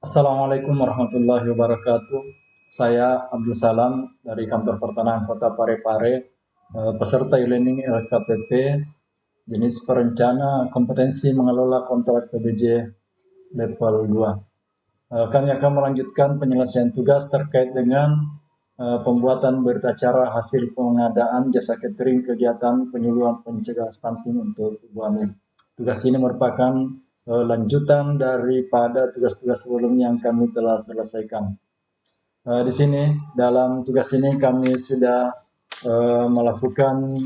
Assalamualaikum warahmatullahi wabarakatuh. Saya Abdul Salam dari Kantor Pertanahan Kota Parepare, peserta e-learning LKPP, jenis perencana kompetensi mengelola kontrak PBJ level 2. Kami akan melanjutkan penyelesaian tugas terkait dengan pembuatan berita acara hasil pengadaan jasa catering kegiatan penyuluhan pencegahan stunting untuk ibu hamil. Tugas ini merupakan lanjutan daripada tugas-tugas sebelumnya yang kami telah selesaikan. Di sini dalam tugas ini kami sudah melakukan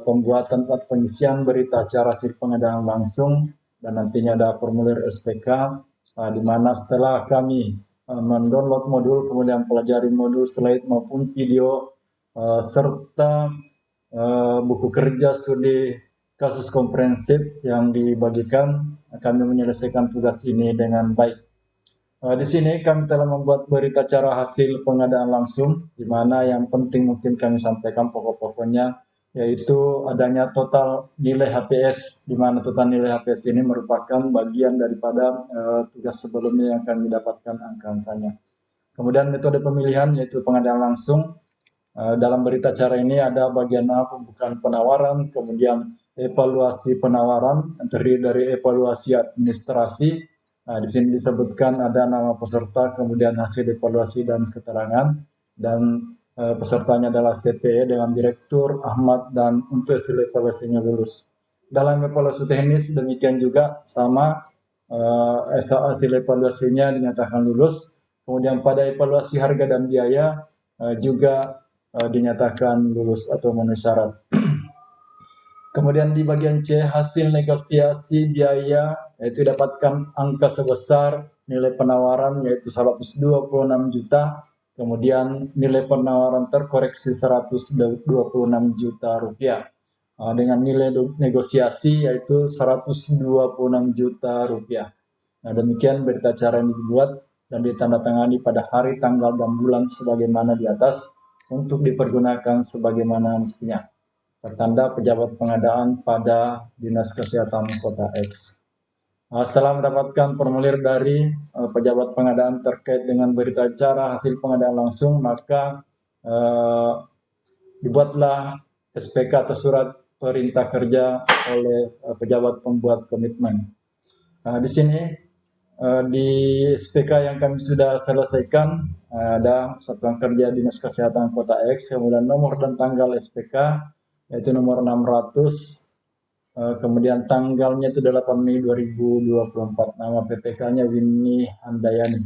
pembuatan pengisian berita acara hasil pengadaan langsung dan nantinya ada formulir SPK, di mana setelah kami mendownload modul, kemudian pelajari modul slide maupun video, serta buku kerja studi kasus komprehensif yang dibagikan, kami menyelesaikan tugas ini dengan baik. Di sini kami telah membuat berita acara hasil pengadaan langsung, di mana yang penting mungkin kami sampaikan pokok-pokoknya, yaitu adanya total nilai HPS, di mana total nilai HPS ini merupakan bagian daripada tugas sebelumnya yang kami dapatkan angka-angkanya. Kemudian metode pemilihan yaitu pengadaan langsung. Dalam berita acara ini ada bagian A, pembukaan penawaran, kemudian evaluasi penawaran, terdiri dari evaluasi administrasi. Di sini disebutkan ada nama peserta, kemudian hasil evaluasi dan keterangan, dan pesertanya adalah CPE dengan Direktur Ahmad, dan untuk hasil evaluasinya lulus. Dalam evaluasi teknis demikian juga sama, hasil evaluasinya dinyatakan lulus. Kemudian pada evaluasi harga dan biaya juga dinyatakan lulus atau memenuhi syarat. Kemudian di bagian C, hasil negosiasi biaya, yaitu dapatkan angka sebesar nilai penawaran yaitu 126 juta, kemudian nilai penawaran terkoreksi 126 juta rupiah. Dengan nilai negosiasi yaitu 126 juta rupiah. Nah, demikian berita acara yang dibuat dan ditandatangani pada hari, tanggal, dan bulan sebagaimana di atas untuk dipergunakan sebagaimana mestinya. Tertanda pejabat pengadaan pada Dinas Kesehatan Kota X. Setelah mendapatkan formulir dari pejabat pengadaan terkait dengan berita acara hasil pengadaan langsung, maka dibuatlah SPK atau surat perintah kerja oleh pejabat pembuat komitmen. Di sini di SPK yang kami sudah selesaikan ada Satuan Kerja Dinas Kesehatan Kota X, kemudian nomor dan tanggal SPK yaitu nomor 600, kemudian tanggalnya itu 8 Mei 2024, nama PPK-nya Winnie Handayani,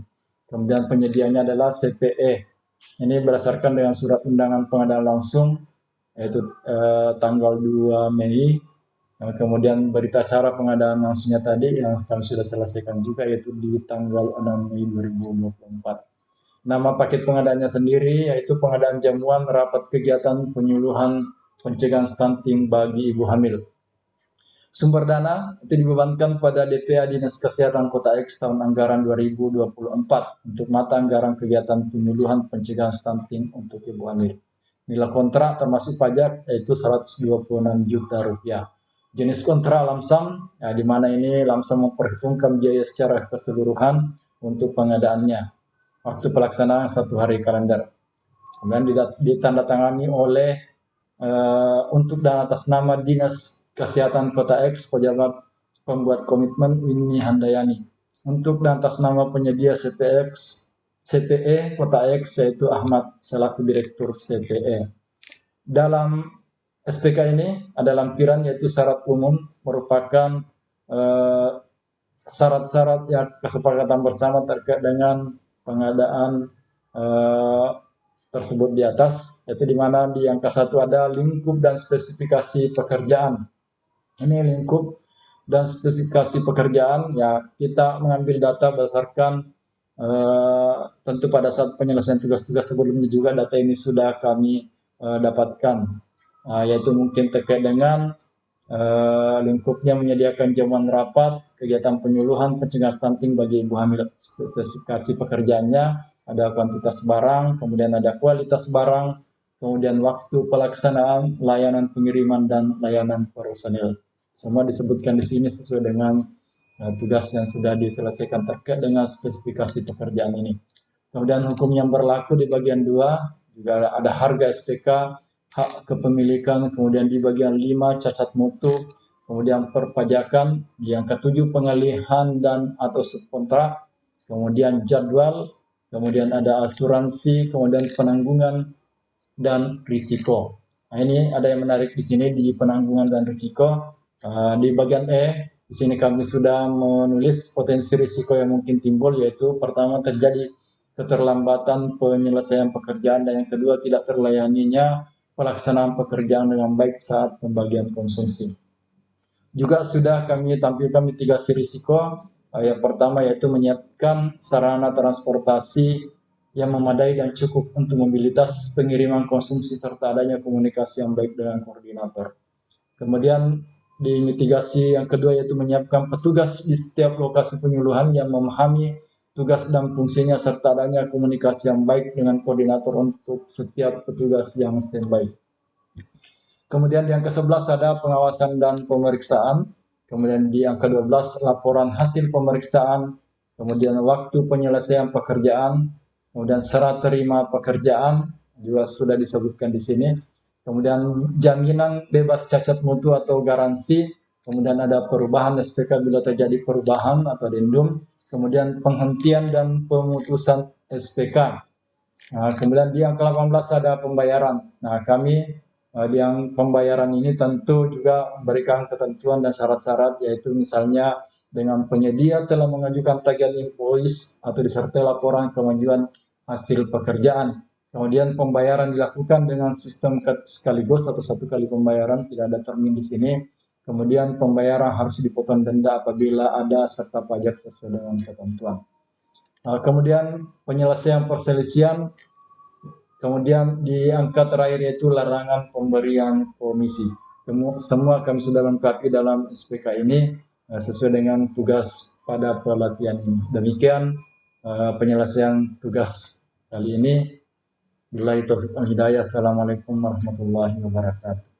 kemudian penyedianya adalah CPE. Ini berdasarkan dengan surat undangan pengadaan langsung yaitu tanggal 2 Mei. Kemudian berita acara pengadaan langsungnya tadi yang kami sudah selesaikan juga yaitu di tanggal 6 Mei 2024. Nama paket pengadaannya sendiri yaitu pengadaan jamuan rapat kegiatan penyuluhan pencegahan stunting bagi ibu hamil. Sumber dana itu dibebankan pada DPA Dinas Kesehatan Kota X tahun anggaran 2024 untuk mata anggaran kegiatan penyuluhan pencegahan stunting untuk ibu hamil. Nilai kontrak termasuk pajak yaitu 126 juta rupiah. Jenis kontrak lamsam, di mana ini lamsam memperhitungkan biaya secara keseluruhan untuk pengadaannya. Waktu pelaksanaan 1 hari kalender. Kemudian ditandatangani oleh untuk dan atas nama Dinas Kesehatan Kota X, pejabat pembuat komitmen Winnie Handayani. Untuk dan atas nama penyedia CPE Kota X yaitu Ahmad selaku Direktur CPE. Dalam SPK ini ada lampiran yaitu syarat umum, merupakan syarat-syarat yang kesepakatan bersama terkait dengan pengadaan tersebut di atas, yaitu di mana di angka 1 ada lingkup dan spesifikasi pekerjaan. Ini lingkup dan spesifikasi pekerjaan, ya kita mengambil data berdasarkan tentu pada saat penyelesaian tugas-tugas sebelumnya juga data ini sudah kami dapatkan. Yaitu mungkin terkait dengan lingkupnya menyediakan jamuan rapat, kegiatan penyuluhan pencegahan stunting bagi ibu hamil. Spesifikasi pekerjaannya ada kuantitas barang, kemudian ada kualitas barang, kemudian waktu pelaksanaan, layanan pengiriman, dan layanan personil. Semua disebutkan di sini sesuai dengan tugas yang sudah diselesaikan terkait dengan spesifikasi pekerjaan ini. Kemudian hukum yang berlaku di bagian 2 juga ada harga SPK, hak kepemilikan, kemudian di bagian 5 cacat mutu, kemudian perpajakan, yang ke-7 pengalihan dan atau subkontrak, kemudian jadwal, kemudian ada asuransi, kemudian penanggungan dan risiko. Nah, ini ada yang menarik di sini di penanggungan dan risiko. Di bagian di sini kami sudah menulis potensi risiko yang mungkin timbul, yaitu pertama terjadi keterlambatan penyelesaian pekerjaan, dan yang kedua tidak terlayaninya pelaksanaan pekerjaan dengan baik saat pembagian konsumsi. Juga sudah kami tampilkan mitigasi risiko. Yang pertama yaitu menyiapkan sarana transportasi yang memadai dan cukup untuk mobilitas, pengiriman konsumsi, serta adanya komunikasi yang baik dengan koordinator. Kemudian di mitigasi yang kedua yaitu menyiapkan petugas di setiap lokasi penyuluhan yang memahami tugas dan fungsinya, serta adanya komunikasi yang baik dengan koordinator untuk setiap petugas yang standby. Kemudian yang ke-11 ada pengawasan dan pemeriksaan. Kemudian di yang ke-12 laporan hasil pemeriksaan. Kemudian waktu penyelesaian pekerjaan. Kemudian serah terima pekerjaan juga sudah disebutkan di sini. Kemudian jaminan bebas cacat mutu atau garansi. Kemudian ada perubahan SPK bila terjadi perubahan atau addendum. Kemudian penghentian dan pemutusan SPK. Nah, kemudian di yang ke-18 ada pembayaran. Nah, kami di yang pembayaran ini tentu juga memberikan ketentuan dan syarat-syarat, yaitu misalnya dengan penyedia telah mengajukan tagihan invoice atau disertai laporan kemajuan hasil pekerjaan. Kemudian pembayaran dilakukan dengan sistem sekaligus atau satu kali pembayaran, tidak ada termin di sini. Kemudian pembayaran harus dipotong denda apabila ada serta pajak sesuai dengan ketentuan. Kemudian penyelesaian perselisihan. Kemudian di angka terakhir yaitu larangan pemberian komisi. Semua kami sudah lengkapi dalam SPK ini sesuai dengan tugas pada pelatihan ini. Demikian penyelesaian tugas kali ini. Billahi taufiq wal hidayah. Assalamualaikum warahmatullahi wabarakatuh.